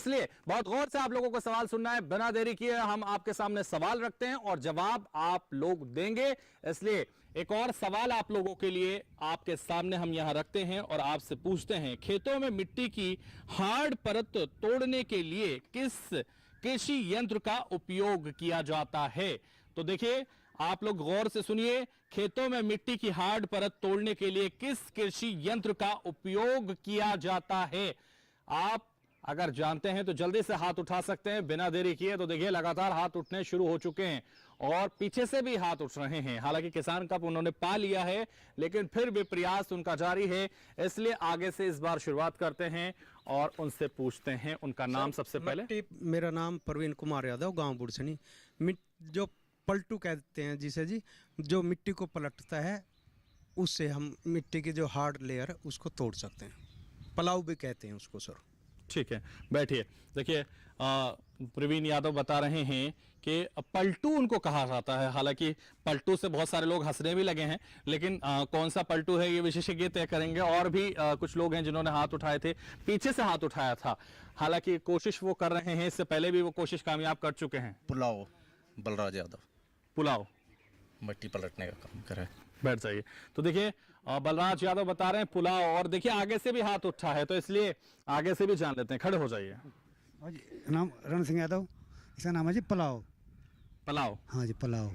इसलिए बहुत गौर से आप लोगों को सवाल सुनना है। बिना देरी किए हम आपके सामने सवाल रखते हैं और जवाब आप लोग देंगे। इसलिए एक और सवाल आप लोगों के लिए आपके सामने हम यहां रखते हैं और आपसे पूछते हैं, खेतों में मिट्टी की हार्ड परत तोड़ने के लिए किस कृषि यंत्र का उपयोग किया जाता है? तो देखिए, आप लोग गौर से सुनिए, खेतों में मिट्टी की हार्ड परत तोड़ने के लिए किस कृषि यंत्र का उपयोग किया जाता है? आप अगर जानते हैं तो जल्दी से हाथ उठा सकते हैं बिना देरी किए। तो देखिए, लगातार हाथ उठने शुरू हो चुके हैं और पीछे से भी हाथ उठ रहे हैं। हालांकि किसान कप उन्होंने पा लिया है, लेकिन फिर भी प्रयास उनका जारी है। इसलिए आगे से इस बार शुरुआत करते हैं और उनसे पूछते हैं उनका नाम सबसे पहले। मेरा नाम प्रवीण कुमार यादव, गांव बुरसनी। जो पलटू कहते हैं जिसे जी, जो मिट्टी को पलटता है, उससे हम मिट्टी की जो हार्ड लेयर उसको तोड़ सकते हैं। पलाऊ भी कहते हैं उसको सर। ठीक है, बैठिए। देखिए, प्रवीण यादव बता रहे हैं कि पलटू उनको कहा जाता है। हालांकि पलटू से बहुत सारे लोग हंसने भी लगे हैं, लेकिन कौन सा पलटू है ये विशेषज्ञ तय करेंगे। और भी कुछ लोग हैं जिन्होंने हाथ उठाए थे, पीछे से हाथ उठाया था। हालांकि कोशिश वो कर रहे हैं, इससे पहले भी वो कोशिश कामयाब कर चुके हैं। पुलाव, बलराज यादव। पुलाव मिट्टी पलटने का काम करे। बैठ जाइए। तो देखिए, बलराज यादव बता रहे हैं पुलाव, और देखिए आगे से भी हाथ उठा है, तो इसलिए आगे से भी जान लेते हैं। खड़े हो जाइए। नाम रण सिंह यादव, इसका नाम है जी पुलाव। पुलाव, हाँ जी पुलाव।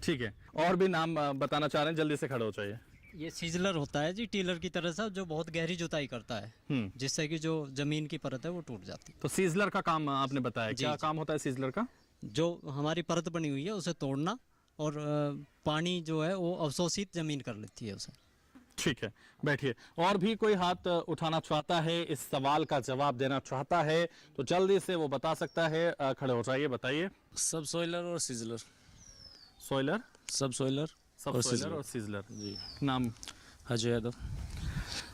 ठीक है। और भी नाम बताना चाह रहे हैं, जल्दी से खड़े हो जाइए। ये सीजलर होता है जी, टीलर की तरह से, जो बहुत गहरी जुताई करता है, जिससे कि जो जमीन की परत है वो टूट जाती है। तो सीजलर का काम आपने बताया, क्या काम होता है सीजलर का? जो हमारी परत बनी हुई है उसे तोड़ना, और पानी जो है वो अवशोषित जमीन कर लेती है उसे। ठीक है, बैठिए। और भी कोई हाथ उठाना चाहता है, इस सवाल का जवाब देना चाहता है, तो जल्दी से वो बता सकता है। खड़े हो जाइए, बताइए। सब सोइलर और सीजलर। सोइलर, सब सोइलर सब सोइलर और सीजलर। जी। नाम अजय यादव।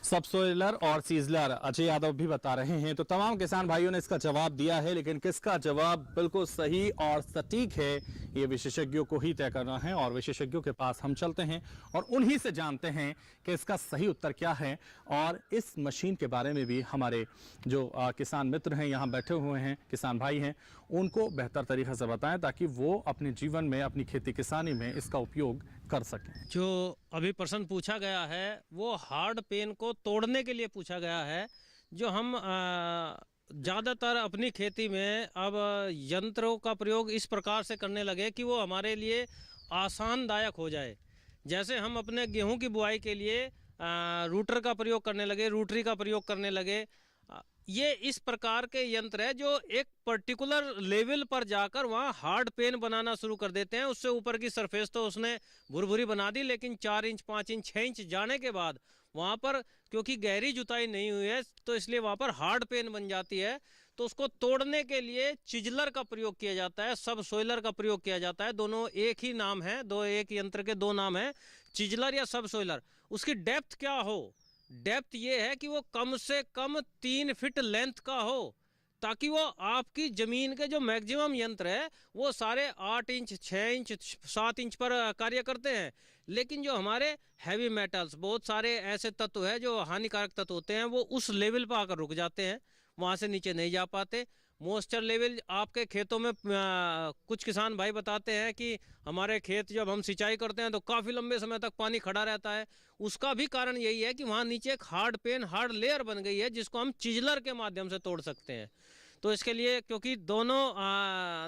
सब सोइलर और सीजलर अजय यादव भी बता रहे हैं। तो तमाम किसान भाइयों ने इसका जवाब दिया है, लेकिन किसका जवाब बिल्कुल सही और सटीक है ये विशेषज्ञों को ही तय करना है। और विशेषज्ञों के पास हम चलते हैं और उन्हीं से जानते हैं कि इसका सही उत्तर क्या है। और इस मशीन के बारे में भी हमारे जो किसान मित्र हैं, यहाँ बैठे हुए हैं, किसान भाई हैं, उनको बेहतर तरीके से बताएं, ताकि वो अपने जीवन में, अपनी खेती किसानी में इसका उपयोग कर सकें। जो अभी प्रश्न पूछा गया है वो हार्ड पेन को तोड़ने के लिए पूछा गया है। जो हम ज़्यादातर अपनी खेती में अब यंत्रों का प्रयोग इस प्रकार से करने लगे कि वो हमारे लिए आसानदायक हो जाए। जैसे हम अपने गेहूं की बुआई के लिए रूटर का प्रयोग करने लगे, रूटरी का प्रयोग करने लगे। ये इस प्रकार के यंत्र है जो एक पर्टिकुलर लेवल पर जाकर वहाँ हार्ड पेन बनाना शुरू कर देते हैं। उससे ऊपर की सरफेस तो उसने भुरभुरी बना दी, लेकिन 4 इंच 5 इंच 6 इंच जाने के बाद वहाँ पर, क्योंकि गहरी जुताई नहीं हुई है, तो इसलिए वहाँ पर हार्ड पेन बन जाती है। तो उसको तोड़ने के लिए चिजलर का प्रयोग किया जाता है, सब सोइलर का प्रयोग किया जाता है। दोनों एक ही नाम है, एक यंत्र के दो नाम हैं, चिजलर या सब सोइलर। उसकी डेप्थ क्या हो? डेप्थ ये है कि वो कम से कम 3 फीट लेंथ का हो, ताकि वो आपकी ज़मीन के जो मैक्सिमम यंत्र है वो सारे 8 इंच 6 इंच 7 इंच पर कार्य करते हैं। लेकिन जो हमारे हैवी मेटल्स, बहुत सारे ऐसे तत्व हैं जो हानिकारक तत्व होते हैं, वो उस लेवल पर आकर रुक जाते हैं, वहाँ से नीचे नहीं जा पाते। मॉइस्चर लेवल आपके खेतों में कुछ किसान भाई बताते हैं कि हमारे खेत जब हम सिंचाई करते हैं तो काफ़ी लंबे समय तक पानी खड़ा रहता है। उसका भी कारण यही है कि वहाँ नीचे एक हार्ड पेन, हार्ड लेयर बन गई है, जिसको हम चिजलर के माध्यम से तोड़ सकते हैं। तो इसके लिए, क्योंकि दोनों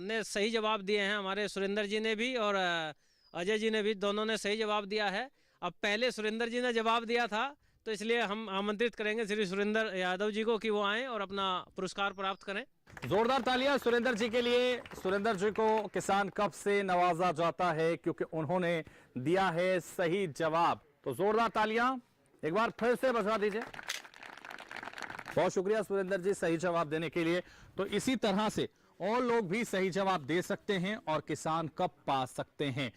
ने सही जवाब दिए हैं, हमारे सुरेंद्र जी ने भी और अजय जी ने भी, दोनों ने सही जवाब दिया है। अब पहले सुरेंद्र जी ने जवाब दिया था, तो इसलिए हम आमंत्रित करेंगे श्री सुरेंद्र यादव जी को कि वो आएँ और अपना पुरस्कार प्राप्त करें। जोरदार तालियां सुरेंद्र जी के लिए। सुरेंद्र जी को किसान कप से नवाजा जाता है क्योंकि उन्होंने दिया है सही जवाब। तो जोरदार तालियां एक बार फिर से बजा दीजिए। बहुत शुक्रिया सुरेंद्र जी सही जवाब देने के लिए। तो इसी तरह से और लोग भी सही जवाब दे सकते हैं और किसान कप पा सकते हैं।